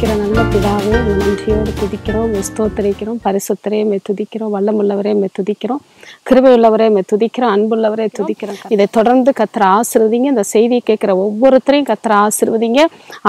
நேசிக்கிற நல்ல பிதாவே, நன்றியோடு துதிக்கிறோம், ஸ்தோத்திரிக்கிறோம். பரிசுத்தரே துதிக்கிறோம், வல்லமுள்ளவரே துதிக்கிறோம், கிருபை உள்ளவரே துதிக்கிறோம், அன்புள்ளவரே துதிக்கிறோம். இதை தொடர்ந்து கர்த்தர் ஆசீர்வதிங்க. இந்த செய்தியை கேட்கிற ஒவ்வொருத்தரையும் கர்த்தர் ஆசீர்வதிங்க.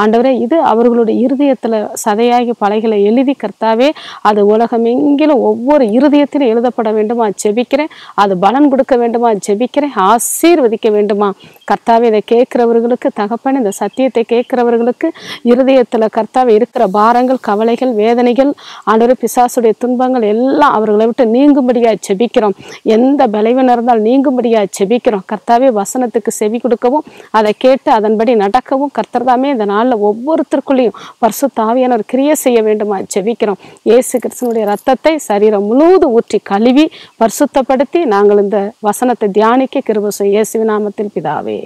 ஆண்டவரே, இது அவர்களுடைய இருதயத்துல சதையாகி பலைகளை எழுதி கர்த்தாவே அது உலகமெங்கிலும் ஒவ்வொரு இருதயத்திலும் எழுதப்பட வேண்டுமா ஜெபிக்கிறேன். அது பலன் கொடுக்க வேண்டுமா ஜெபிக்கிறேன். ஆசீர்வதிக்க வேண்டுமா கர்த்தாவே. இதை கேட்கிறவர்களுக்கு தகப்பன், இந்த சத்தியத்தை கேட்கிறவர்களுக்கு இருதயத்துல கர்த்தாவே இருக்கிற பாரங்கள், கவலைகள், வேதனைகள், ஆண்டவரே பிசாசுடைய துன்பங்கள் எல்லாம் அவர்களை விட்டு நீங்கும்படியா ஜெபிக்கிறோம். எந்த பலவீனம் இருந்தால் நீங்கும்படியா ஜெபிக்கிறோம். கர்த்தாவே, வசனத்துக்கு செவி கொடுக்கவும் அதை கேட்டு அதன்படி நடக்கவும் கர்த்தர் தாமே இந்த நாளில் ஒவ்வொருத்தருக்குள்ளேயும் பரிசுத்த ஆவியானவர் கிரியை செய்ய வேண்டுமா ஜெபிக்கிறோம். இயேசு கிறிஸ்துவினுடைய ரத்தத்தை சரீரம் முழுவதும் ஊற்றி கழுவி பரிசுத்தப்படுத்தி நாங்கள் இந்த வசனத்தை தியானிக்க கிருபை செய்ய இயேசுவின் நாமத்தில் பிதாவே.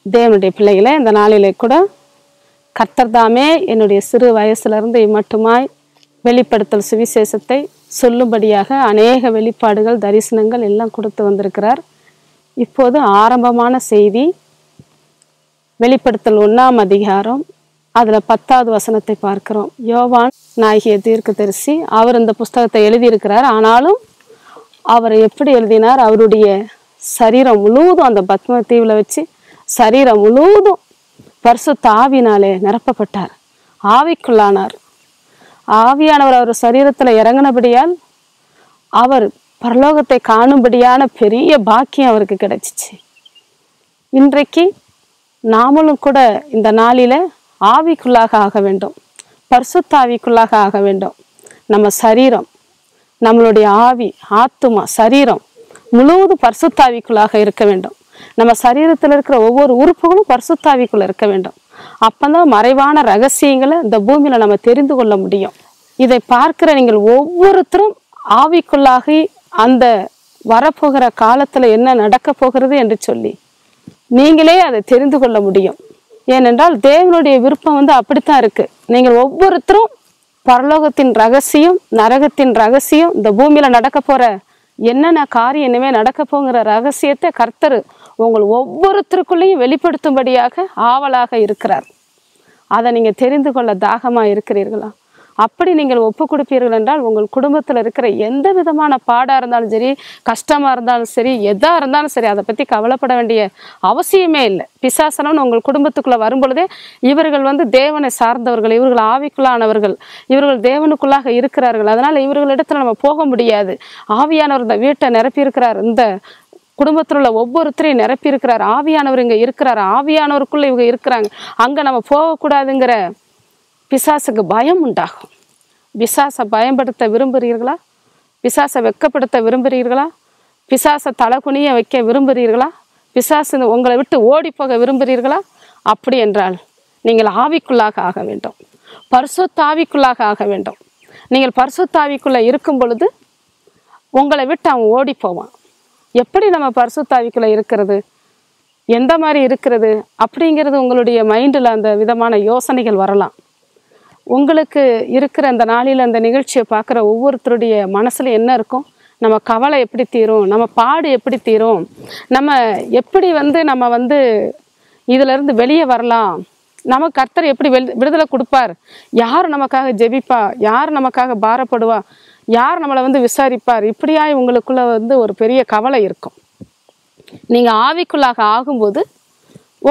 தேவனுடைய பிள்ளைகளை இந்த நாளிலே கூட கர்த்தர் தாமே என்னுடைய சிறு வயசுலேருந்து மட்டுமாய் வெளிப்படுத்தல் சுவிசேஷத்தை சொல்லும்படியாக அநேக வெளிப்பாடுகள், தரிசனங்கள் எல்லாம் கொடுத்து வந்திருக்கிறார். இப்போது ஆரம்பமான செய்தி வெளிப்படுத்தல் 1ஆம் அதிகாரம், அதில் 10வது வசனத்தை பார்க்கிறோம். யோவான் நாயகிய தீர்க்கதரிசி அவர் இந்த புஸ்தகத்தை எழுதியிருக்கிறார். ஆனாலும் அவர் எப்படி எழுதினார்? அவருடைய சரீரம் முழுவதும் அந்த பத்ம தீவில் வச்சு சரீரம் முழுவதும் பரிசுத்த ஆவினாலே நிரப்பப்பட்டார், ஆவிக்குள்ளானார். ஆவியானவர் அவர் சரீரத்தில் இறங்கினபடியால் அவர் பரலோகத்தை காணும்படியான பெரிய பாக்கியம் அவருக்கு கிடைச்சிச்சு. இன்றைக்கு நாமளும் கூட இந்த நாளில ஆவிக்குள்ளாக ஆக வேண்டும், பரிசுத்த ஆவிக்குள்ளாக ஆக வேண்டும். நம்ம சரீரம், நம்மளுடைய ஆவி, ஆத்துமா, சரீரம் முழுவதும் பரிசுத்த ஆவிக்குள்ளாக இருக்க வேண்டும். நம்ம சரீரத்தில் இருக்கிற ஒவ்வொரு உறுப்புகளும் பரிசுத்த ஆவிக்குள்ள இருக்க வேண்டும். அப்பதான் மறைவான ரகசியங்களை இந்த பூமியில நம்ம தெரிந்து கொள்ள முடியும். இதை பார்க்கிற நீங்கள் ஒவ்வொருத்தரும் ஆவிக்குள்ளாகி அந்த வரப்போகிற காலத்துல என்ன நடக்க போகிறது என்று சொல்லி நீங்களே அதை தெரிந்து கொள்ள முடியும். ஏனென்றால் தேவனுடைய விருப்பம் அப்படித்தான் இருக்கு. நீங்கள் ஒவ்வொருத்தரும் பரலோகத்தின் ரகசியம், நரகத்தின் ரகசியம், இந்த பூமியில நடக்க போற என்னென்ன காரியம் இனிமே நடக்க போங்கிற ரகசியத்தை கர்த்தர் உங்கள் ஒவ்வொருத்தருக்குள்ளேயும் வெளிப்படுத்தும்படியாக ஆவலாக இருக்கிறார். அதை நீங்க தெரிந்து கொள்ள தாகமா இருக்கிறீர்களா? அப்படி நீங்கள் ஒப்பு கொடுப்பீர்கள் என்றால் உங்கள் குடும்பத்தில் இருக்கிற எந்த விதமான பாடாக இருந்தாலும் சரி, கஷ்டமாக இருந்தாலும் சரி, எதாக இருந்தாலும் சரி, அதை பற்றி கவலைப்பட வேண்டிய அவசியமே இல்லை. பிசாசனம்னு உங்கள் குடும்பத்துக்குள்ளே வரும்பொழுதே இவர்கள் தேவனை சார்ந்தவர்கள், இவர்கள் ஆவிக்குள்ளானவர்கள், இவர்கள் தேவனுக்குள்ளாக இருக்கிறார்கள், அதனால் இவர்களிடத்துல நம்ம போக முடியாது. ஆவியானவர் இந்த வீட்டை நிரப்பியிருக்கிறார், இந்த குடும்பத்தில் உள்ள ஒவ்வொருத்தரையும் நிரப்பி இருக்கிறார். ஆவியானவர் இங்கே இருக்கிறார், ஆவியானவருக்குள்ள இவங்க இருக்கிறாங்க, அங்கே நம்ம போகக்கூடாதுங்கிற பிசாசுக்கு பயம் உண்டாகும். பிசாசை பயன்படுத்த விரும்புகிறீர்களா? பிசாசை வெட்கப்படுத்த விரும்புகிறீர்களா? பிசாசை தலகுனிய வைக்க விரும்புகிறீர்களா? பிசாசு உங்களை விட்டு ஓடி போக விரும்புகிறீர்களா? அப்படி என்றால் நீங்கள் ஆவிக்குள்ளாக ஆக வேண்டும், பரிசுத்த ஆவிக்குள்ளாக ஆக வேண்டும். நீங்கள் பரிசுத்த ஆவிக்குள்ள இருக்கும் பொழுது உங்களை விட்டு அவன் ஓடி போவான். எப்படி நம்ம பரிசுத்த ஆவிக்குள்ள இருக்கிறது, எந்த மாதிரி இருக்கிறது அப்படிங்கிறது உங்களுடைய மைண்டில் அந்த விதமான யோசனைகள் வரலாம். உங்களுக்கு இருக்கிற அந்த நாளில் அந்த நிகழ்ச்சியை பார்க்குற ஒவ்வொருத்தருடைய மனசில் என்ன இருக்கும்? நம்ம கவலை எப்படி தீரும், நம்ம பாடு எப்படி தீரும், நம்ம எப்படி நம்ம இதிலிருந்து வெளியே வரலாம், நமக்கு கர்த்தர் எப்படி விடுதலை கொடுப்பார், யார் நமக்காக ஜெபிப்பா, யார் நமக்காக பாரப்படுவா, யார் நம்மளை விசாரிப்பார், இப்படியாய் உங்களுக்குள்ள ஒரு பெரிய கவலை இருக்கும். நீங்கள் ஆவிக்குள்ளாக ஆகும்போது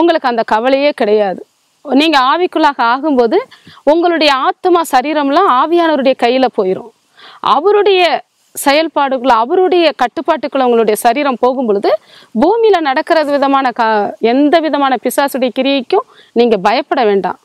உங்களுக்கு அந்த கவலையே கிடையாது. நீங்கள் ஆவிக்குள்ளாக ஆகும்போது உங்களுடைய ஆத்மா, சரீரம்லாம் ஆவியானவருடைய கையில் போயிடும். அவருடைய செயல்பாடுக்குள்ள, அவருடைய கட்டுப்பாட்டுக்குள்ள உங்களுடைய சரீரம் போகும் பொழுது பூமியில் நடக்கிறது விதமான எந்த விதமான பிசாசுடைய கிரியைக்கும் நீங்கள் பயப்பட வேண்டாம்.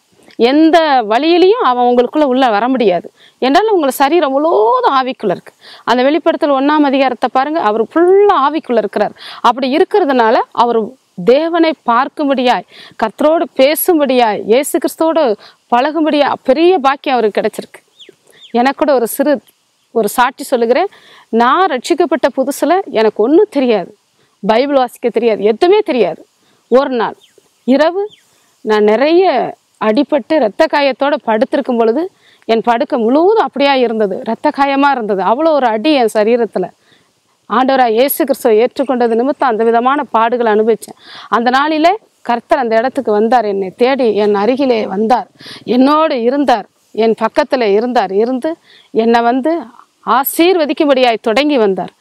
எந்த வழியிலையும் அவன் உங்களுக்குள்ள உள்ள வர முடியாது. என்றாலும் உங்கள் சரீரம் முழுவதும் ஆவிக்குள்ள இருக்கு. அந்த வெளிப்படுத்தல் 1ஆம் அதிகாரத்தை பாருங்க, அவர் ஃபுல்லாக ஆவிக்குள்ள இருக்கிறார். அப்படி இருக்கிறதுனால அவர் தேவனை பார்க்கும்படியாய், கர்த்தரோடு பேசும்படியாய், இயேசு கிறிஸ்துவோடு பழகும்படியா பெரிய பாக்கியம் அவருக்கு கிடைச்சிருக்கு. எனக்கு கூட ஒரு சாட்சி சொல்லுகிறேன். நான் ரட்சிக்கப்பட்ட புதுசில் எனக்கு ஒன்றும் தெரியாது, பைபிள் வாசிக்க தெரியாது, எதுவுமே தெரியாது. ஒரு நாள் இரவு நான் நிறைய அடிபட்டு இரத்த காயத்தோடு படுத்திருக்கும் பொழுது என் படுக்கை முழுவதும் அப்படியா இருந்தது, இரத்த காயமாக இருந்தது. அவ்வளோ ஒரு அடி என் சரீரத்தில். ஆண்டவராக இயேசு கிறிஸ்துவை ஏற்றுக்கொண்டது நிமித்தம் அந்த விதமான பாடுகளை அனுபவித்தேன். அந்த நாளிலே கர்த்தர் அந்த இடத்துக்கு வந்தார், என்னை தேடி என் அருகிலே வந்தார், என்னோடு இருந்தார். என் பக்கத்தில் இருந்து என்னை வந்து ஆசீர்வதிக்கும்படியாய் தொடங்கி வந்தார்.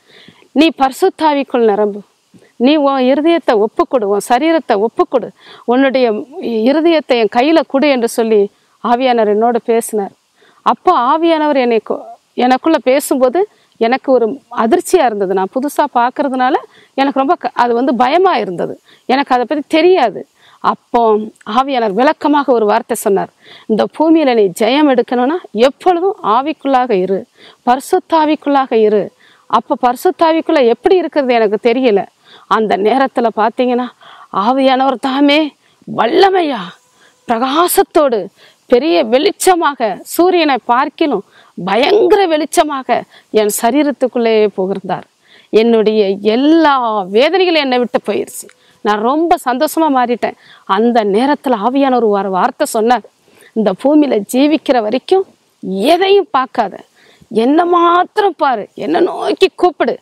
நீ பரிசுத்தாவிக்குள் நிரம்பு, நீ உன் இருதயத்தை ஒப்புக்கொடு, உன் சரீரத்தை ஒப்புக்கொடு, உன்னுடைய இருதயத்தை என் கையில் கொடு என்று சொல்லி ஆவியானவர் என்னோடு பேசினார். அப்போ ஆவியானவர் எனக்குள்ளே பேசும்போது எனக்கு ஒரு அதிர்ச்சியாக இருந்தது. நான் புதுசாக பார்க்கறதுனால எனக்கு ரொம்ப அது வந்து பயமாக இருந்தது. எனக்கு அதை பற்றி தெரியாது. அப்போ ஆவியானவர் விளக்கமாக ஒரு வார்த்தை சொன்னார். இந்த பூமியில் நீ ஜெயம் எடுக்கணும்னா எப்பொழுதும் ஆவிக்குள்ளாக இரு, பரிசுத்தாவிக்குள்ளாக இரு. அப்போ பரிசுத்தாவிக்குள்ளே எப்படி இருக்கிறது எனக்கு தெரியல. அந்த நேரத்தில் பார்த்தீங்கன்னா ஆவியானவர் தாமே வல்லமையா பிரகாசத்தோடு பெரிய வெளிச்சமாக, சூரியனை பார்க்கிலும் பயங்கர வெளிச்சமாக என் சரீரத்துக்குள்ளே புகுந்தார். என்னுடைய எல்லா வேதனைகளும் என்னை விட்டு போயிடுச்சு. நான் ரொம்ப சந்தோஷமா மாறிட்டேன். அந்த நேரத்தில் ஆவியானவர் ஒரு வார்த்தை சொன்னார். இந்த பூமியில ஜீவிக்கிற வரைக்கும் எதையும் பார்க்காத, என்ன மாத்திரம் பாரு, என்ன நோக்கி கூப்பிடு,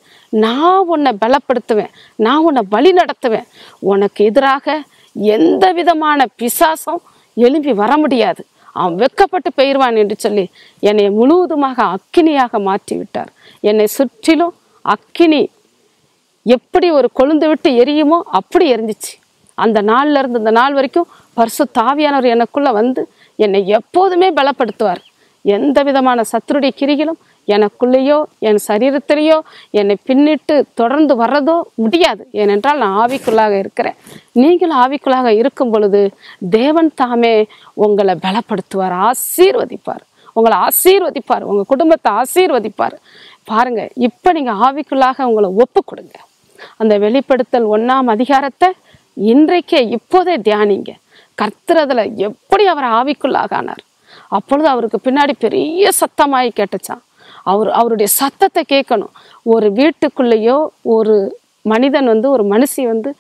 நான் உன்னை பலப்படுத்துவேன், நான் உன்னை வழி நடத்துவேன், உனக்கு எதிராக எந்த விதமான பிசாசும் எழும்பி வர முடியாது, அவன் வெக்கப்பட்டு போயிடுவான் என்று சொல்லி என்னை முழுவதுமாக அக்கினியாக மாற்றி விட்டார். என்னை சுற்றிலும் அக்கினி எப்படி ஒரு கொழுந்து விட்டு எரியுமோ அப்படி எரிஞ்சிச்சு. அந்த நாள்ல இருந்து இந்த நாள் வரைக்கும் பரிசுத்த ஆவியானவர் எனக்குள்ள வந்து என்னை எப்போதுமே பலப்படுத்துவார். எந்த விதமான சத்துருடைய கிரிகளும் எனக்குள்ளேயோ என் சரீரத்திலேயோ என்னை பின்னிட்டு தொடர்ந்து வர்றதோ முடியாது. ஏனென்றால் நான் ஆவிக்குள்ளாக இருக்கிறேன். நீங்களும் ஆவிக்குள்ளாக இருக்கும் பொழுது தேவன் தாமே உங்களை பலப்படுத்துவார், ஆசீர்வதிப்பார், உங்களை ஆசீர்வதிப்பார், உங்கள் குடும்பத்தை ஆசீர்வதிப்பார். பாருங்க, இப்போ நீங்கள் ஆவிக்குள்ளாக உங்களை ஒப்பு கொடுங்க. அந்த வெளிப்படுத்தல் 1ஆம் அதிகாரத்தை இன்றைக்கே இப்போதே தியானிங்க. கர்த்தர் அதில் எப்படி அவர் ஆவிக்குள்ளாக ஆனார். அப்பொழுது அவருக்கு பின்னாடி பெரிய சத்தமாகி கேட்டுச்சான். அவருடைய சத்தத்தை கேட்கணும். ஒரு வீட்டுக்குள்ளேயோ ஒரு மனிதன் வந்து, ஒரு மனுஷி வந்து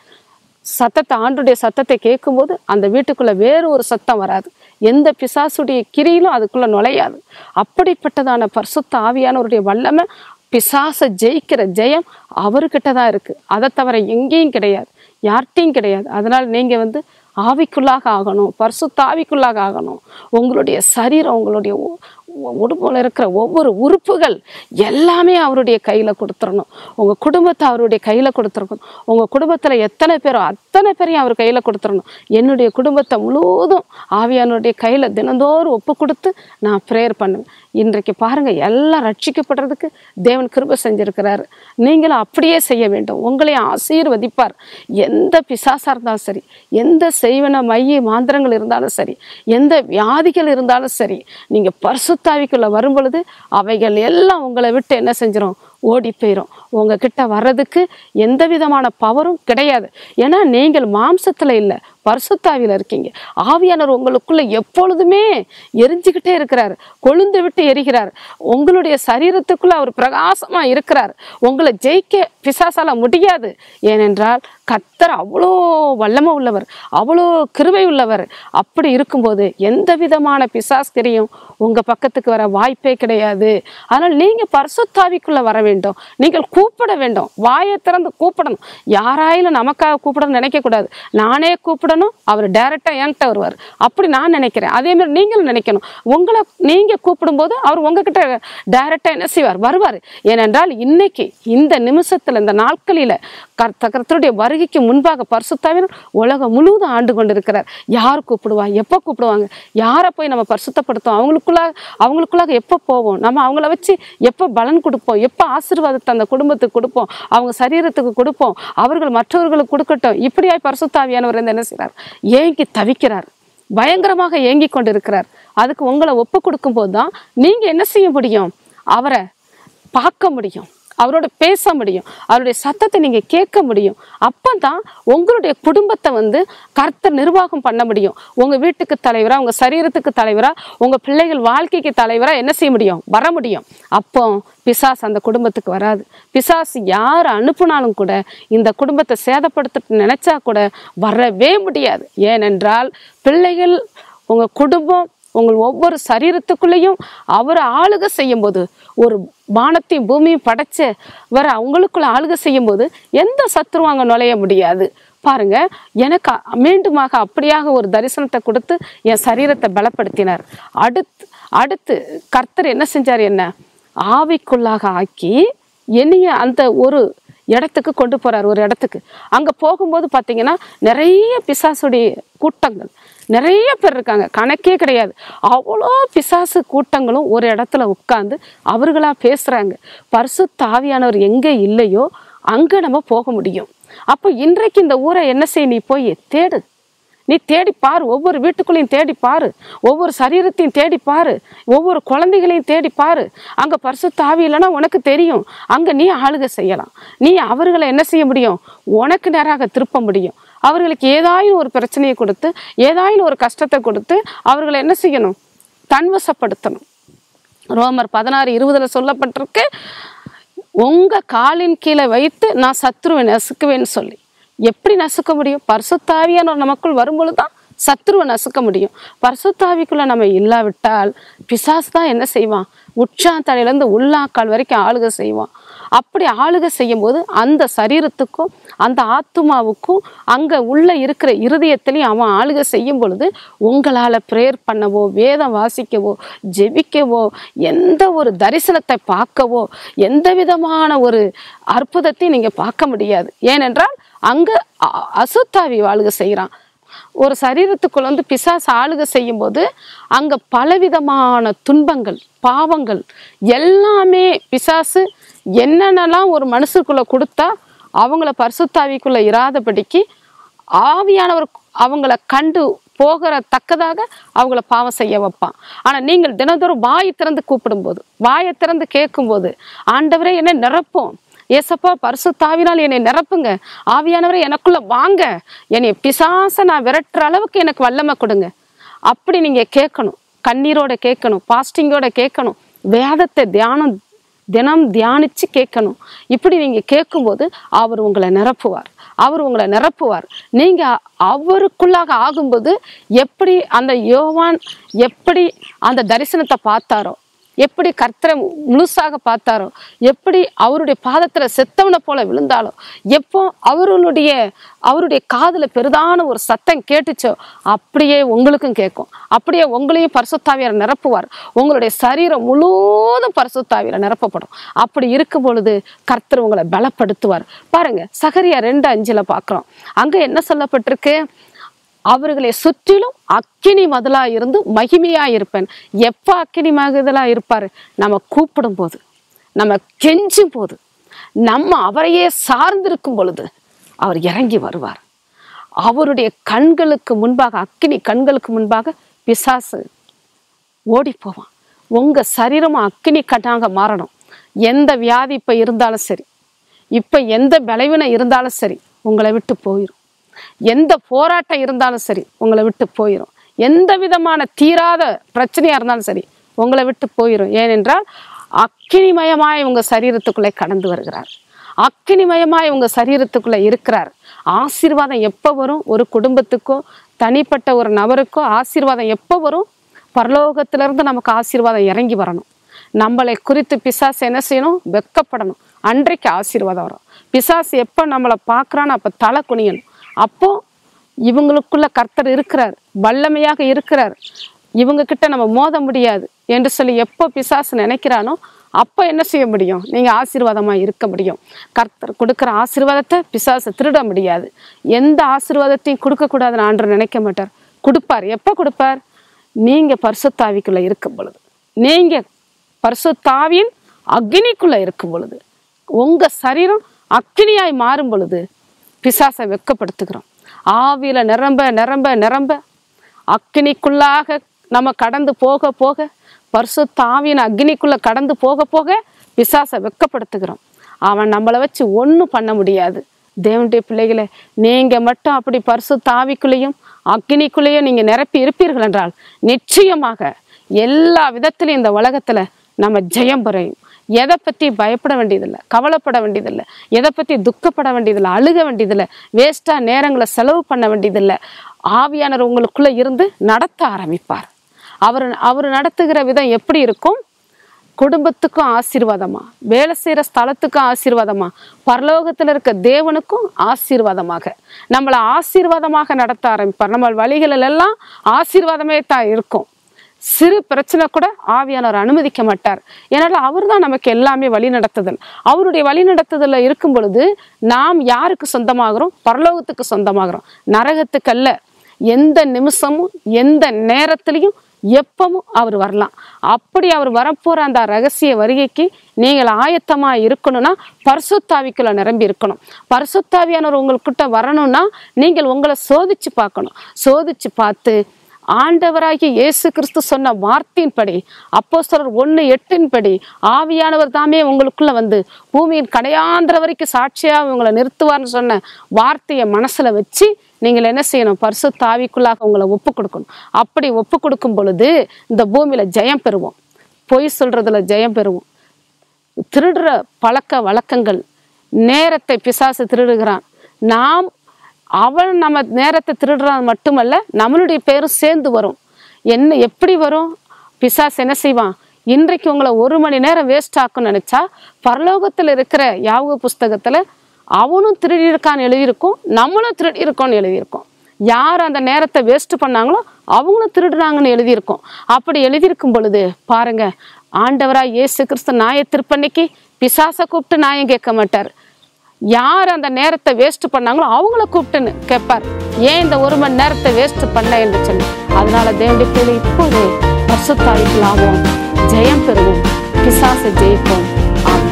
சத்தத்தை, ஆண்டுடைய சத்தத்தை கேட்கும்போது அந்த வீட்டுக்குள்ள வேறு ஒரு சத்தம் வராது. எந்த பிசாசுடைய கிரியிலும் அதுக்குள்ள நுழையாது. அப்படிப்பட்டதான பரிசுத்த ஆவியானவருடைய வல்லமை, பிசாசை ஜெயிக்கிற ஜெயம் அவர்கிட்ட தான் இருக்கு. அதை தவிர எங்கேயும் கிடையாது, யார்கிட்டையும் கிடையாது. அதனால் நீங்க வந்து ஆவிக்குள்ளாக ஆகணும், பரிசுத்த ஆவிக்குள்ளாக ஆகணும். உங்களுடைய சரீரம், உங்களுடைய உடம்புல இருக்கிற ஒவ்வொரு உறுப்புகள் எல்லாமே அவருடைய கையில கொடுத்துடணும். உங்க குடும்பத்தை அவருடைய கையில கொடுத்துருக்கணும். உங்க குடும்பத்துல எத்தனை பேரோ அத்தனை பேரையும் அவர் கையில கொடுத்துடணும். என்னுடைய குடும்பத்தை முழுவதும் ஆவியானுடைய கையில தினந்தோறும் ஒப்பு கொடுத்து நான் ப்ரேயர் பண்ணுவேன். இன்றைக்கு பாருங்க, எல்லாம் ரட்சிக்கப்படுறதுக்கு தேவன் கிருபை செஞ்சிருக்கிறாரு. நீங்களும் அப்படியே செய்ய வேண்டும். உங்களையும் ஆசீர்வதிப்பார். எந்த பிசாசா இருந்தாலும் சரி, எந்த செய்வன மைய மாந்திரங்கள் இருந்தாலும் சரி, எந்த வியாதிகள் இருந்தாலும் சரி, நீங்க பரிசுத்தாவிக்குள்ள வரும் பொழுது அவைகள் எல்லாம் உங்களை விட்டு என்ன செஞ்சிடும், ஓடி போயிடும். உங்ககிட்ட வர்றதுக்கு எந்த விதமான பவரும் கிடையாது. ஏன்னா நீங்கள் மாம்சத்துல இல்லை, பரிசுத்தாவில இருக்கீங்க. ஆவியானவர் உங்களுக்குள்ள எப்பொழுதுமே எரிஞ்சுக்கிட்டே இருக்கிறார், கொழுந்து விட்டு எரிகிறார். உங்களுடைய சரீரத்துக்குள்ள அவர் பிரகாசமா இருக்கிறார். உங்களை ஜெயிக்க பிசாசால முடியாது. ஏனென்றால் கர்த்தர் அவ்வளோ வல்லமை உள்ளவர், அவ்வளோ கிருபை உள்ளவர். அப்படி இருக்கும்போது எந்த விதமான பிசாஸ்கிரியும் உங்க பக்கத்துக்கு வர வாய்ப்பே கிடையாது. அதனால் நீங்க பரிசுத்தாவிக்குள்ள வர வேண்டும். நீங்கள் கூப்பிட வேண்டும், வாயை திறந்து கூப்பிடணும். யாராயிலும் நமக்காக கூப்பிடணும்னு நினைக்க கூடாது. நானே கூப்பிடணும், அவர் டைரக்டா என்கிட்ட வருவார். அப்படி நான் நினைக்கிறேன். அதே மாதிரி நீங்களும் நினைக்கணும். உங்களை நீங்க கூப்பிடும் போது அவர் உங்ககிட்ட டைரக்டா என்ன செய்வார், வருவார். ஏனென்றால் இன்னைக்கு இந்த நிமிஷத்துல, இந்த நாட்களில கர்த்தருடைய வருகைக்கு முன்பாக பரிசுத்தாவினர் உலகம் முழுவதும் ஆண்டு கொண்டு இருக்கிறார். யார் கூப்பிடுவா, எப்போ கூப்பிடுவாங்க, யாரை போய் நம்ம பரிசுத்தப்படுத்துவோம், அவங்களுக்குள்ளாக எப்போ போவோம், நம்ம அவங்கள வச்சு எப்போ பலன் கொடுப்போம், எப்போ ஆசீர்வாதத்தை அந்த குடும்பத்துக்கு கொடுப்போம், அவங்க சரீரத்துக்கு கொடுப்போம், அவர்கள் மற்றவர்களுக்கு கொடுக்கட்டும். இப்படியாய் பரிசுத்தாவியானவர் என்ன செய்கிறார், ஏங்கி தவிக்கிறார், பயங்கரமாக ஏங்கி கொண்டு இருக்கிறார். அதுக்கு உங்களை ஒப்பு கொடுக்கும் போதுதான் நீங்க என்ன செய்ய முடியும், அவரை பார்க்க முடியும், அவரோட பேச முடியும், அவருடைய சத்தத்தை நீங்க கேட்க முடியும். அப்பதான் உங்களுடைய குடும்பத்தை வந்து கர்த்தர் நிர்வாகம் பண்ண முடியும். உங்க வீட்டுக்கு தலைவரா, உங்க சரீரத்துக்கு தலைவரா, உங்க பிள்ளைகள் வாழ்க்கைக்கு தலைவரா என்ன செய்ய முடியும், வர முடியும். அப்போ பிசாசு அந்த குடும்பத்துக்கு வராது. பிசாசு யார் அனுப்புனாலும் கூட இந்த குடும்பத்தை சேதப்படுத்த நினைச்சா கூட வரவே முடியாது. ஏனென்றால் பிள்ளைகள், உங்க குடும்பம், உங்கள் ஒவ்வொரு சரீரத்துக்குள்ளேயும் அவர் ஆளுகை செய்யும் போது, ஒரு வானத்தையும் பூமியும் படைச்ச வர அவங்களுக்குள்ள ஆளுகை செய்யும் போது எந்த சத்துருவும் அங்கே நுழைய முடியாது. பாருங்க, எனக்கு மீண்டுமாக அப்படியாக ஒரு தரிசனத்தை கொடுத்து என் சரீரத்தை பலப்படுத்தினார். அடுத்து கர்த்தர் என்ன செஞ்சார்? என்ன ஆவிக்குள்ளாக ஆக்கி என்னைய அந்த ஒரு இடத்துக்கு கொண்டு போறார். ஒரு இடத்துக்கு அங்க போகும்போது பார்த்தீங்கன்னா நிறைய பிசாசுடைய கூட்டங்கள் நிறைய பேர் இருக்காங்க, கணக்கே கிடையாது. அவ்வளோ பிசாசு கூட்டங்களும் ஒரு இடத்துல உட்கார்ந்து அவர்களா பேசுறாங்க. பரிசுத்த ஆவியானவர் எங்க இல்லையோ அங்க நம்ம போக முடியும். அப்போ இன்றைக்கு இந்த ஊரை என்ன செய்ய, நீ போய் தேடு, நீ தேடி பாரு, ஒவ்வொரு வீட்டுக்குள்ளையும் தேடி பாரு, ஒவ்வொரு சரீரத்தையும் தேடி பாரு, ஒவ்வொரு குழந்தைகளையும் தேடி பாரு. அங்க பரிசுத்த ஆவி இல்லைன்னா உனக்கு தெரியும், அங்க நீ ஆளுகை செய்யலாம். நீ அவர்களை என்ன செய்ய முடியும்? உனக்கு நேராக திருப்ப முடியும். அவர்களுக்கு ஏதாயும் ஒரு பிரச்சனையை கொடுத்து, ஏதாயும் ஒரு கஷ்டத்தை கொடுத்து அவர்களை என்ன செய்யணும்? தன்வசப்படுத்தணும். ரோமர் 16:20 சொல்லப்பட்டிருக்கு, உங்க காலின் கீழே வைத்து நான் சத்ருவை நசுக்குவேன்னு சொல்லி. எப்படி நசுக்க முடியும்? பரிசுத்த ஆவியானவர் நமக்குள் வரும்பொழுதுதான் சத்ருவை நசுக்க முடியும். பரிசுத்த ஆவிக்குள்ள நம்ம இல்லாவிட்டால் பிசாசு தான் என்ன செய்வான்? உச்சாந்தலையிலேருந்து உள்ளாக்கால் வரைக்கும் ஆளுகை செய்வான். அப்படி ஆளுகை செய்யும் போது அந்த சரீரத்துக்கும் அந்த ஆத்துமாவுக்கும் அங்க உள்ள இருக்கிற இருதயத்திலையும் அவன் ஆளுகை செய்யும் பொழுது உங்களால பிரேயர் பண்ணவோ, வேதம் வாசிக்கவோ, ஜெபிக்கவோ, எந்த ஒரு தரிசனத்தை பார்க்கவோ, எந்த விதமான ஒரு அற்புதத்தையும் நீங்க பார்க்க முடியாது. ஏனென்றால் அங்க அசுத்தாவி ஆளுகை செய்யறான். ஒரு சரீரத்துக்குள்ள பிசாசு ஆளுகை செய்யும் போது அங்க பலவிதமான துன்பங்கள், பாவங்கள் எல்லாமே பிசாசு என்னென்னலாம் ஒரு மனுஷருக்குள்ள கொடுத்தா அவங்கள பரிசுத்தாவிக்குள்ள இராதபடிக்கு ஆவியானவர் அவங்கள கண்டு போகிற தக்கதாக அவங்கள பாவம் செய்ய வைப்பான். ஆனா நீங்கள் தினந்தோறும் வாயை திறந்து கூப்பிடும்போது, வாயை திறந்து கேட்கும்போது, ஆண்டவரே என்னை நிரப்பும், ஏசப்பா பரிசுத்தாவினால் என்னை நிரப்புங்க, ஆவியானவரே எனக்குள்ள வாங்க, என்னை பிசாசை நான் விரட்டுற அளவுக்கு எனக்கு வல்லமை கொடுங்க, அப்படி நீங்க கேட்கணும். கண்ணீரோட கேட்கணும், பாஸ்டிங்கோட கேட்கணும், வேதத்தை தினம் தியானிச்சு கேட்கணும். இப்படி நீங்க கேட்கும்போது அவர் உங்களை நிரப்புவார். நீங்க அவருக்குள்ளாக ஆகும்போது எப்படி அந்த யோவான் எப்படி அந்த தரிசனத்தை பார்த்தாரோ, எப்படி கர்த்தரை முழுசாக பார்த்தாரோ, எப்படி அவருடைய பாதத்துல செத்தவனை போல விழுந்தாலோ, எப்போ அவருடைய காதுல பெரிதான ஒரு சத்தம் கேட்டுச்சோ அப்படியே உங்களுக்கும் கேட்கும். அப்படியே உங்களையும் பரிசுத்தாவியார் நிரப்புவார். உங்களுடைய சரீரம் முழுவதும் பரிசுத்தாவியார் நிரப்பப்படும். அப்படி இருக்கும் பொழுது கர்த்தர் உங்களை பலப்படுத்துவார். பாருங்க, சகரியா 2:5 பார்க்கிறோம். அங்க என்ன சொல்லப்பட்டிருக்கு? அவர்களை சுற்றிலும் அக்கினி மதிலா இருந்து மகிமையா இருப்பேன். எப்ப அக்கினி மதிலா இருப்பாரு? நம்ம கூப்பிடும் போது, நம்ம கெஞ்சும் போது, நம்ம அவரையே சார்ந்திருக்கும் பொழுது அவர் இறங்கி வருவார். அவருடைய கண்களுக்கு முன்பாக, அக்கினி கண்களுக்கு முன்பாக பிசாசு ஓடி போவான். உங்க சரீரமும் அக்கினி கண்ணாக மாறணும். எந்த வியாதி இப்ப இருந்தாலும் சரி, இப்ப எந்த பலவீனம் இருந்தாலும் சரி உங்களை விட்டு போயிடும். எந்த போராட்டம் இருந்தாலும் சரி உங்களை விட்டு போயிடும். எந்த விதமான தீராத பிரச்சனையா இருந்தாலும் சரி உங்களை விட்டு போயிடும். ஏனென்றால் அக்கினிமயமாய் உங்க சரீரத்துக்குள்ளே கடந்து வருகிறார். அக்கினிமயமாய் உங்க சரீரத்துக்குள்ள இருக்கிறார். ஆசீர்வாதம் எப்ப வரும்? ஒரு குடும்பத்துக்கோ தனிப்பட்ட ஒரு நபருக்கோ ஆசீர்வாதம் எப்ப வரும்? பரலோகத்திலிருந்து நமக்கு ஆசீர்வாதம் இறங்கி வரணும். நம்மளை குறித்து பிசாசு என்ன செய்யணும்? வெட்கப்படணும். அன்றைக்கு ஆசீர்வாதம் வரும். பிசாசு எப்ப நம்மளை பார்க்கறான்னு அப்ப தலை குனியணும். அப்போ இவங்களுக்குள்ள கர்த்தர் இருக்கிறார், வல்லமையாக இருக்கிறார், இவங்க கிட்ட நம்ம மோத முடியாது என்று சொல்லி எப்போ பிசாசு நினைக்கிறானோ அப்போ என்ன செய்ய முடியும்? நீங்க ஆசீர்வாதமா இருக்க முடியும். கர்த்தர் கொடுக்குற ஆசீர்வாதத்தை பிசாசு திருட முடியாது. எந்த ஆசீர்வாதத்தையும் கொடுக்க கூடாதுன்னு ஆண்டவர் நினைக்க மாட்டார். கொடுப்பார். எப்ப கொடுப்பார்? நீங்க பரிசுத்தாவிக்குள்ள இருக்கும் பொழுது, நீங்க பரிசுத்தாவியின் அக்னிக்குள்ள இருக்கும் பொழுது, உங்க சரீரம் அக்னியாய் மாறும் பொழுது பிசாசை வெட்கப்படுத்துகிறோம். ஆவியில நிரம்ப நிரம்ப நிரம்ப அக்னிக்குள்ளாக நம்ம கடந்து போக போக, பரிசுத்த ஆவியின் அக்னிக்குள்ள கடந்து போக போக பிசாசை வெட்கப்படுத்துகிறோம். அவன் நம்மளை வச்சு ஒன்றும் பண்ண முடியாது. தேவனுடைய பிள்ளைகளை, நீங்க மட்டும் அப்படி பரிசுத்த ஆவிக்குள்ளேயும் அக்னிக்குள்ளேயும் நீங்க நிரப்பி இருப்பீர்கள் என்றால் நிச்சயமாக எல்லா விதத்திலையும் இந்த உலகத்துல நம்ம ஜெயம் பெறையும். எதை பற்றி பயப்பட வேண்டியதில்லை, கவலைப்பட வேண்டியதில்லை, எதை பற்றி துக்கப்பட வேண்டியதில்லை, அழுக வேண்டியதில்லை, வேஸ்டா நேரங்களை செலவு பண்ண வேண்டியதில்லை. ஆவியானவர் உங்களுக்குள்ள இருந்து நடத்த ஆரம்பிப்பார். அவர் நடத்துகிற விதம் எப்படி இருக்கும்? குடும்பத்துக்கும் ஆசீர்வாதமா, வேலை செய்யற ஸ்தலத்துக்கும் ஆசீர்வாதமா, பரலோகத்துல இருக்க தேவனுக்கும் ஆசீர்வாதமாக நம்மளை ஆசீர்வாதமாக நடத்த ஆரம்பிப்பார். நம்ம வழிகளில் எல்லாம் ஆசீர்வாதமே தான் இருக்கும். சிறு பிரச்சனை கூட ஆவியானவர் அனுமதிக்க மாட்டார். ஏன்னா அவர் தான் நமக்கு எல்லாமே வழி நடத்துதல். அவருடைய வழி நடத்துதல்ல இருக்கும் பொழுது நாம் யாருக்கு சொந்தமாகிறோம்? பரலோகத்துக்கு சொந்தமாகிறோம், நரகத்துக்கு அல்ல. எந்த நிமிஷமும் எந்த நேரத்திலையும் எப்பவும் அவர் வரலாம். அப்படி அவர் வரப்போற அந்த ரகசிய வருகைக்கு நீங்கள் ஆயத்தமா இருக்கணும்னா பரிசுத்தாவிக்குள்ள நிரம்பி இருக்கணும். பரிசுத்தாவியானவர் உங்கள்கிட்ட வரணும்னா நீங்கள் உங்களை சோதிச்சு பார்க்கணும். சோதிச்சு பார்த்து ஆண்டவராகிய இயேசு கிறிஸ்து சொன்ன வார்த்தையின்படி, அப்போஸ்தலர் 1:8 ஆவியானவர் தாமே உங்களுக்குள்ள வந்து பூமியின் கடையாந்திர வரைக்கும் சாட்சியா உங்களை நிறுத்துவார்னு சொன்ன வார்த்தையை மனசுல வச்சு நீங்கள் என்ன செய்யணும்? பரிசுத்த ஆவிக்குள்ளாக உங்களை ஒப்பு கொடுக்கணும். அப்படி ஒப்பு கொடுக்கும் பொழுது இந்த பூமியில ஜெயம் பெறுவோம். பொய் சொல்றதுல ஜெயம் பெறுவோம். திருடுற பழக்க வழக்கங்கள், நேரத்தை பிசாசு திருடுகிறான். அவன் நம்ம நேரத்தை திருடுறது மட்டுமல்ல, நம்மளுடைய பேரும் சேர்ந்து வரும். எப்படி வரும்? பிசாசு என்ன செய்வான்? இன்றைக்கு உங்களை 1 மணி நேரம் வேஸ்ட் ஆக்குன்னு நினைச்சா பரலோகத்தில் இருக்கிற யாவூ புஸ்தகத்துல அவனும் திருடி இருக்கான்னு எழுதியிருக்கும், நம்மளும் திருடி இருக்கோம்னு எழுதியிருக்கோம். யார் அந்த நேரத்தை வேஸ்ட் பண்ணாங்களோ அவங்களும் திருடுறாங்கன்னு எழுதியிருக்கோம். அப்படி எழுதியிருக்கும் பொழுது பாருங்க, ஆண்டவராய் இயேசு கிறிஸ்து நியாய தீர்ப்பன்னைக்கு பிசாசை கூப்பிட்டு நியாயம் கேட்க மாட்டார். யார் அந்த நேரத்தை வேஸ்ட் பண்ணாங்களோ அவங்கள கூப்பிட்டுன்னு கேட்பார், ஏன் இந்த 1 மணி நேரத்தை வேஸ்ட் பண்ண என்று சொல்லி. அதனால தேவனுடைய பிள்ளை இப்போது பரிசுத்த ஆவிக்குள்ளாவோம், ஜெயம் பெறுவோம், பிசாசை ஜெயிப்போம். ஆமென்.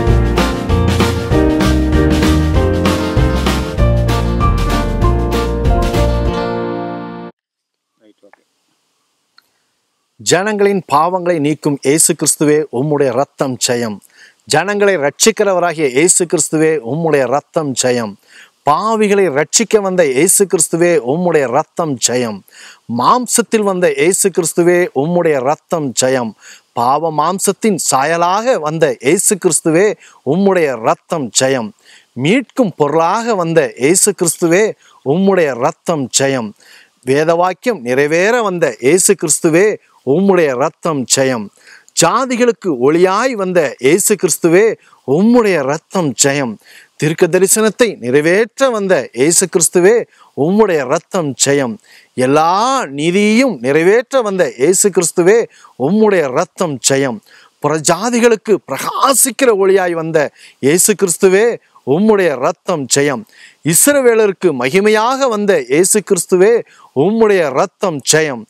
ஜனங்களின் பாவங்களை நீக்கும் இயேசு கிறிஸ்துவே உம்முடைய ரத்தம் ஜெயம். ஜனங்களை ரட்சிக்கிறவராகிய இயேசு கிறிஸ்துவே உம்முடைய ரத்தம் ஜெயம். பாவிகளை ரட்சிக்க வந்த இயேசு கிறிஸ்துவே உம்முடைய ரத்தம் ஜெயம். மாம்சத்தில் வந்த இயேசு கிறிஸ்துவே உம்முடைய ரத்தம் ஜெயம். பாவ மாம்சத்தின் சாயலாக வந்த இயேசு கிறிஸ்துவே உம்முடைய ரத்தம் ஜெயம். மீட்கும் பொருளாக வந்த இயேசு கிறிஸ்துவே உம்முடைய ரத்தம் ஜெயம். வேதவாக்கியம் நிறைவேற வந்த இயேசு கிறிஸ்துவே உம்முடைய ரத்தம் ஜெயம். ஜாதிகளுக்கு ஒளியாய் வந்த இயேசு கிறிஸ்துவே உம்முடைய ரத்தம் ஜெயம். தீர்க்க தரிசனத்தை நிறைவேற்ற வந்த இயேசு கிறிஸ்துவே உம்முடைய ரத்தம் ஜெயம். எல்லா நீதியையும் நிறைவேற்ற வந்த இயேசு கிறிஸ்துவே உம்முடைய ரத்தம் ஜெயம். புறஜாதிகளுக்கு பிரகாசிக்கிற ஒளியாய் வந்த இயேசு கிறிஸ்துவே உம்முடைய ரத்தம் ஜெயம். இஸ்ரவேலருக்கு மகிமையாக வந்த இயேசு கிறிஸ்துவே உம்முடைய ரத்தம் ஜெயம்.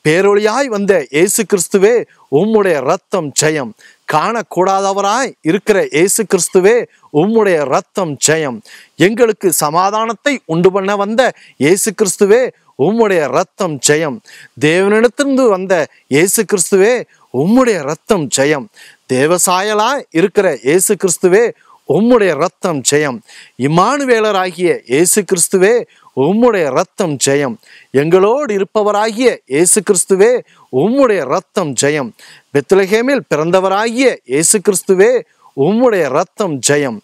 பேரொளியாய் வந்த இயேசு கிறிஸ்துவே உம்முடைய ரத்தம் ஜெயம். காணக்கூடாதவராய் இருக்கிற இயேசு கிறிஸ்துவே உம்முடைய ரத்தம் ஜெயம். எங்களுக்கு சமாதானத்தை உண்டு பண்ண வந்த இயேசு கிறிஸ்துவே உம்முடைய ரத்தம் ஜெயம். தேவனிடத்திலிருந்து வந்த இயேசு கிறிஸ்துவே உம்முடைய ரத்தம் ஜெயம். தேவசாயலாய் இருக்கிற இயேசு கிறிஸ்துவே உம்முடைய ரத்தம் ஜெயம். இம்மானுவேலராகிய இயேசு கிறிஸ்துவே உம்முடைய ரத்தம் ஜெயம். எங்களோடு இருப்பவராகிய இயேசு கிறிஸ்துவே உம்முடைய ரத்தம் ஜெயம். பெத்லகேமில் பிறந்தவராகிய இயேசு கிறிஸ்துவே உம்முடைய ரத்தம் ஜெயம்.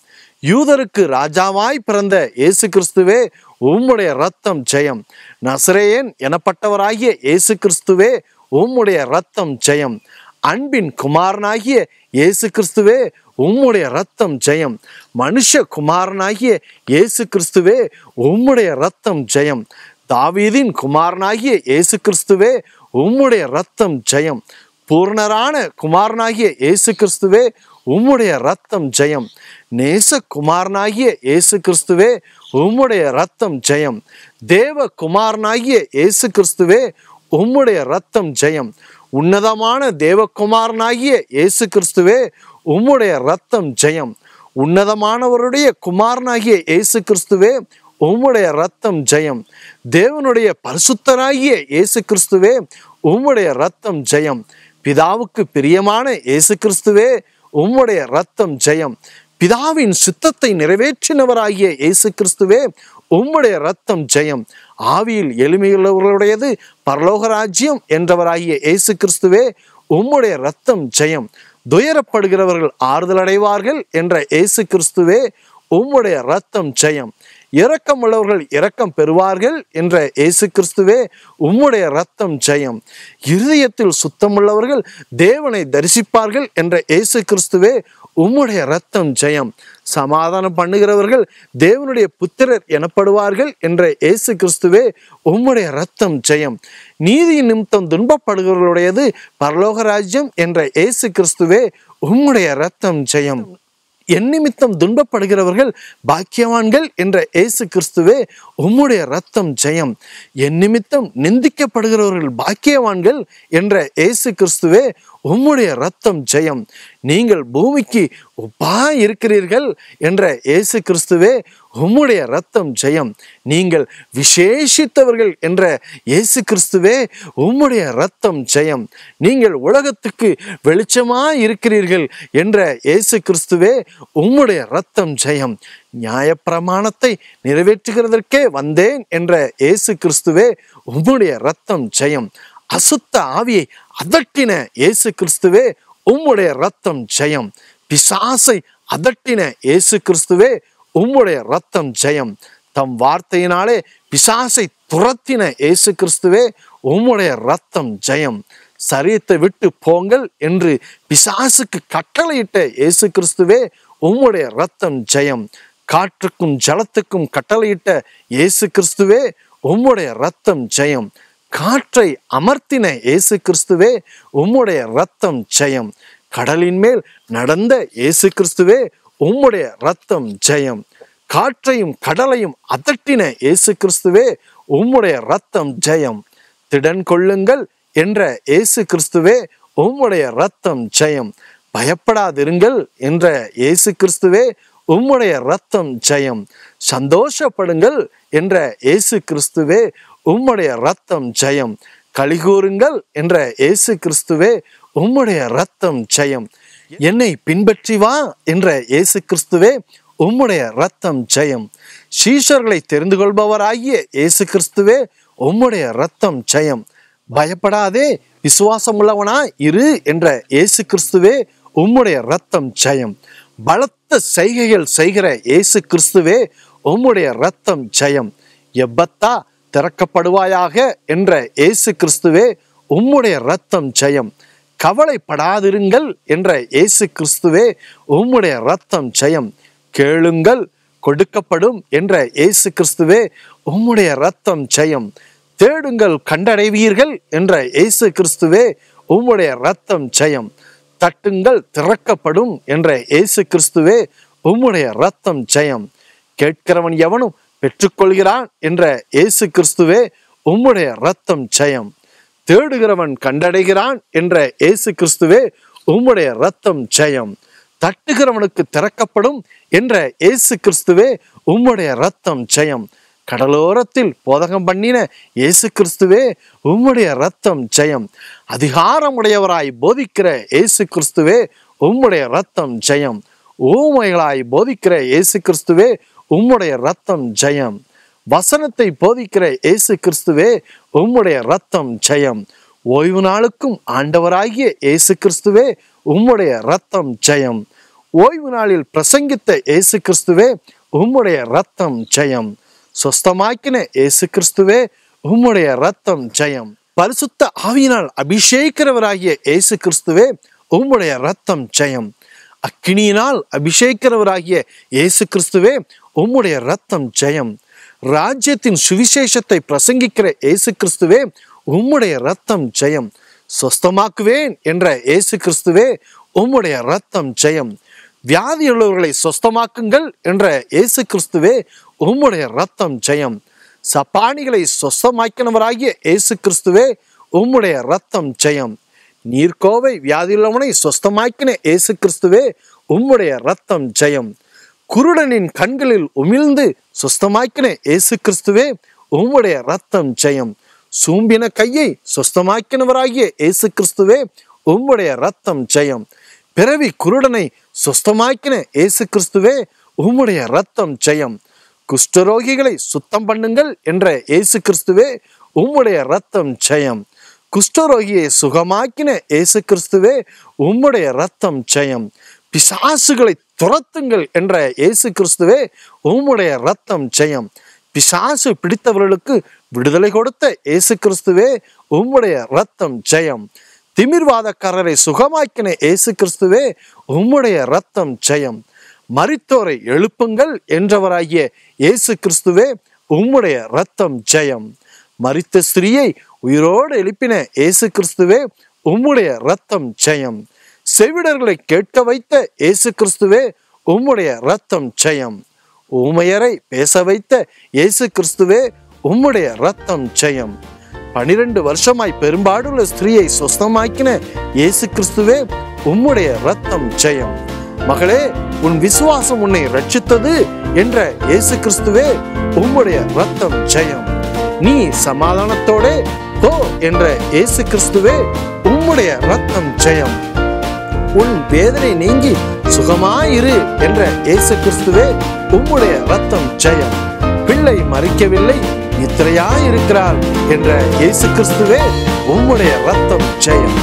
யூதருக்கு ராஜாவாய் பிறந்த இயேசு கிறிஸ்துவே உம்முடைய ரத்தம் ஜெயம். நசரேயன் எனப்பட்டவராகிய இயேசு கிறிஸ்துவே உம்முடைய ரத்தம் ஜெயம். அன்பின் குமாரனாகிய இயேசு கிறிஸ்துவே உம்முடைய ரத்தம் ஜெயம். மனுஷ குமாரனாகிய இயேசு கிறிஸ்துவே உம்முடைய ரத்தம் ஜெயம். தாவீதின் குமாரனாகிய இயேசு கிறிஸ்துவே உம்முடைய ரத்தம் ஜெயம். பூர்ணரான குமாரனாகிய இயேசு கிறிஸ்துவே உம்முடைய ரத்தம் ஜெயம். நேச குமாரனாகிய இயேசு கிறிஸ்துவே உம்முடைய ரத்தம் ஜெயம். தேவ குமாரனாகிய இயேசு கிறிஸ்துவே உம்முடைய ரத்தம் ஜெயம். உன்னதமான தேவகுமாரனாகிய இயேசு கிறிஸ்துவே உம்முடைய ரத்தம் ஜெயம். உன்னதமானவருடைய குமாரனாகிய இயேசு கிறிஸ்துவே உம்முடைய ரத்தம் ஜெயம். தேவனுடைய பரிசுத்தராகிய இயேசு கிறிஸ்துவே உம்முடைய ரத்தம் ஜெயம். பிதாவுக்கு பிரியமான இயேசு கிறிஸ்துவே உம்முடைய ரத்தம் ஜெயம். பிதாவின் சித்தத்தை நிறைவேற்றினவராகிய இயேசு கிறிஸ்துவே உம்முடைய ரத்தம் ஜெயம். ஆவியில் எளிமையுள்ளவர்களுடையது பரலோக ராஜ்யம் என்றவராகிய இயேசு கிறிஸ்துவே உம்முடைய ரத்தம் ஜெயம். துயரப்படுகிறவர்கள் ஆறுதல் அடைவார்கள் என்ற இயேசு கிறிஸ்துவே உம்முடைய ரத்தம் ஜெயம். இரக்கம் உள்ளவர்கள் இரக்கம் பெறுவார்கள் என்ற இயேசு கிறிஸ்துவே உம்முடைய ரத்தம் ஜெயம். இருதயத்தில் சுத்தமுள்ளவர்கள் தேவனை தரிசிப்பார்கள் என்ற இயேசு கிறிஸ்துவே உம்முடைய இரத்தம் ஜெயம். சமாதானம் பண்ணுகிறவர்கள் தேவனுடைய புத்திரர் எனப்படுவார்கள் என்ற இயேசு கிறிஸ்துவே உம்முடைய இரத்தம் ஜெயம். நீதியின் நிமித்தம் துன்பப்படுகிறவர்களுடையது பரலோக ராஜ்யம் என்ற இயேசு கிறிஸ்துவே உம்முடைய இரத்தம் ஜெயம். என் நிமித்தம் துன்பப்படுகிறவர்கள் பாக்கியவான்கள் என்ற இயேசு கிறிஸ்துவே உம்முடைய இரத்தம் ஜெயம். என் நிமித்தம் நிந்திக்கப்படுகிறவர்கள் பாக்கியவான்கள் என்ற இயேசு கிறிஸ்துவே உம்முடைய இரத்தம் ஜெயம். நீங்கள் பூமிக்கு ஒப்பாய் இருக்கிறீர்கள் என்ற இயேசு கிறிஸ்துவே உம்முடைய இரத்தம் ஜெயம். நீங்கள் விசேஷித்தவர்கள் என்ற இயேசு கிறிஸ்துவே உம்முடைய இரத்தம் ஜெயம். நீங்கள் உலகத்துக்கு வெளிச்சமாய் இருக்கிறீர்கள் என்ற இயேசு கிறிஸ்துவே உம்முடைய இரத்தம் ஜெயம். நியாயப்பிரமாணத்தை நிறைவேற்றுகிறதற்கே வந்தேன் என்ற இயேசு கிறிஸ்துவே உம்முடைய இரத்தம் ஜெயம். அசுத்த ஆவியை அதட்டின இயேசு கிறிஸ்துவே உம்முடைய இரத்தம் ஜெயம். பிசாசை அதட்டின இயேசு கிறிஸ்துவே உம்முடைய இரத்தம் ஜெயம். தம் வார்த்தையினாலே பிசாசை துரத்தின இயேசு கிறிஸ்துவே உம்முடைய இரத்தம் ஜெயம். சரீரத்தை விட்டு போங்கள் என்று பிசாசுக்கு கட்டளையிட்ட இயேசு கிறிஸ்துவே உம்முடைய இரத்தம் ஜெயம். காற்றுக்கும் ஜலத்துக்கும் கட்டளையிட்ட இயேசு கிறிஸ்துவே உம்முடைய இரத்தம் ஜெயம். காற்றை அமர்த்தின இயேசு கிறிஸ்துவே உம்முடைய இரத்தம் ஜெயம். கடலின் மேல் நடந்த இயேசு கிறிஸ்துவே உம்முடைய இரத்தம் ஜெயம். காற்றையும் கடலையும் அதட்டின இயேசு கிறிஸ்துவே உம்முடைய இரத்தம் ஜெயம். திடன் கொள்ளுங்கள் என்ற இயேசு கிறிஸ்துவே உம்முடைய இரத்தம் ஜெயம். பயப்படாதிருங்கள் என்ற இயேசு கிறிஸ்துவே உம்முடைய இரத்தம் ஜெயம். சந்தோஷப்படுங்கள் என்ற இயேசு கிறிஸ்துவே உம்முடைய இரத்தம் ஜெயம். கலிகூறுங்கள் என்ற இயேசு கிறிஸ்துவே உம்முடைய இரத்தம் ஜெயம். என்னை பின்பற்றி வா என்ற இயேசு கிறிஸ்துவே உம்முடைய இரத்தம் ஜெயம். சீஷர்களை தெரிந்து கொள்பவராகிய இயேசு கிறிஸ்துவே உம்முடைய இரத்தம் ஜெயம். பயப்படாதே விசுவாசம் உள்ளவனா இரு என்ற இயேசு கிறிஸ்துவே உம்முடைய இரத்தம் ஜெயம். பலத்த செய்கைகள் செய்கிற இயேசு கிறிஸ்துவே உம்முடைய இரத்தம் ஜெயம். எப்பத்தா திறக்கப்படுவாயாக என்ற இயேசு கிறிஸ்துவே உம்முடைய இரத்தம் ஜெயம். கவலைப்படாதிருங்கள் என்ற இயேசு கிறிஸ்துவே உம்முடைய இரத்தம் ஜெயம். கேளுங்கள் கொடுக்கப்படும் என்ற இயேசு கிறிஸ்துவே உம்முடைய இரத்தம் ஜெயம். தேடுங்கள் கண்டடைவீர்கள் என்ற இயேசு கிறிஸ்துவே உம்முடைய இரத்தம் ஜெயம். தட்டுங்கள் திறக்கப்படும் என்ற இயேசு கிறிஸ்துவே உம்முடைய இரத்தம் ஜெயம். கேட்கிறவன் எவனும் பெற்றுக்கொள்கிறான் என்ற இயேசு கிறிஸ்துவே உம்முடைய இரத்தம் ஜெயம். தேடுகிறவன் கண்டடைகிறான் என்ற இயேசு கிறிஸ்துவே உம்முடைய இரத்தம் ஜெயம். தட்டுகிறவனுக்கு திறக்கப்படும் என்ற இயேசு கிறிஸ்துவே உம்முடைய இரத்தம் ஜெயம். கடலோரத்தில் போதகம் பண்ணின இயேசு கிறிஸ்துவே உம்முடைய இரத்தம் ஜெயம். அதிகாரமுடையவராய் போதிக்கிற இயேசு கிறிஸ்துவே உம்முடைய இரத்தம் ஜெயம். ஊமைகளாய் போதிக்கிற இயேசு கிறிஸ்துவே உம்முடைய இரத்தம் ஜெயம். வசனத்தை போதிக்கிற இயேசு கிறிஸ்துவே உம்முடைய இரத்தம் ஜெயம். ஓய்வு நாளுக்கும் ஆண்டவராகிய இயேசு கிறிஸ்துவே உம்முடைய இரத்தம் ஜெயம். ஓய்வு நாளில் பிரசங்கித்த இயேசு கிறிஸ்துவே உம்முடைய இரத்தம் ஜெயம். சொஸ்தமாக்கின இயேசு கிறிஸ்துவே உம்முடைய இரத்தம் ஜெயம். பரிசுத்த ஆவியினால் அபிஷேகிக்கிறவராகிய இயேசு கிறிஸ்துவே உம்முடைய இரத்தம் ஜெயம். அக்கினியினால் அபிஷேகிக்கிறவராகிய இயேசு கிறிஸ்துவே உம்முடைய இரத்தம் ஜெயம். ராஜ்யத்தின் சுவிசேஷத்தை பிரசங்கிக்கிற இயேசு கிறிஸ்துவே உம்முடைய இரத்தம் ஜெயம். சொஸ்தமாக்குவேன் என்ற இயேசு கிறிஸ்துவே உம்முடைய இரத்தம் ஜெயம். வியாதியுள்ளவர்களை சொஸ்தமாக்குங்கள் என்ற இயேசு கிறிஸ்துவே உம்முடைய இரத்தம் ஜெயம். சப்பானிகளை சொஸ்தமாக்கினவராகிய இயேசு கிறிஸ்துவே உம்முடைய இரத்தம் ஜெயம். நீர்க்கோவை வியாதியுள்ளவனை சொஸ்தமாக்கின இயேசு கிறிஸ்துவே உம்முடைய இரத்தம் ஜெயம். குருடனின் கண்களில் உமிழ்ந்து சொஸ்தமாக்கின இயேசு கிறிஸ்துவே உம்முடைய இரத்தம் ஜெயம். சூம்பின கையை சொஸ்தமாக்கினவராகிய இயேசு கிறிஸ்துவே உம்முடைய இரத்தம் ஜெயம். பிறவி குருடனை சொஸ்தமாக்கின இயேசு கிறிஸ்துவே உம்முடைய இரத்தம் ஜெயம். குஷ்டரோகிகளை சுத்தம் பண்ணுங்கள் என்ற இயேசு கிறிஸ்துவே உம்முடைய இரத்தம் ஜெயம். குஷ்டரோகியை சுகமாக்கின இயேசு கிறிஸ்துவே உம்முடைய இரத்தம் ஜெயம். பிசாசுகளை துரத்துங்கள் என்ற இயேசு கிறிஸ்துவே உம்முடைய இரத்தம் ஜெயம். பிசாசு பிடித்தவர்களுக்கு விடுதலை கொடுத்த இயேசு கிறிஸ்துவே உம்முடைய இரத்தம் ஜெயம். திமிர்வாதக்காரரை சுகமாக்கின இயேசு கிறிஸ்துவே உம்முடைய இரத்தம் ஜெயம். மரித்தோரை எழுப்புங்கள் என்றவராகிய இயேசு கிறிஸ்துவே உம்முடைய இரத்தம் ஜெயம். மரித்த ஸ்திரீயை உயிரோடு எழுப்பின இயேசு கிறிஸ்துவே உம்முடைய இரத்தம் ஜெயம். செவிடர்களை கேட்க வைத்த இயேசு கிறிஸ்துவே உம்முடைய இரத்தம் ஜெயம். ஊமையரை பேச வைத்த இயேசு கிறிஸ்துவே உம்முடைய இரத்தம் ஜெயம். 12 வருஷமாய் பெரும்பாடுள்ள ஸ்திரீயை சொஸ்தமாக்கின இயேசு கிறிஸ்துவே உம்முடைய இரத்தம் ஜெயம். மகளே, உன் விசுவாசம் உன்னை ரட்சித்தது என்ற இயேசு கிறிஸ்துவே உம்முடைய இரத்தம் ஜெயம். நீ சமாதானத்தோட போ என்ற இயேசு கிறிஸ்துவே உம்முடைய இரத்தம் ஜெயம். உன் வேதனை நீங்கி சுகமாயிரு என்ற இயேசு கிறிஸ்துவே உம்முடைய இரத்தம் ஜெயம். பிள்ளை மரிக்கவில்லை, நித்திரையாயிருக்கிறார் என்ற இயேசு கிறிஸ்துவே உம்முடைய இரத்தம் ஜெயம்.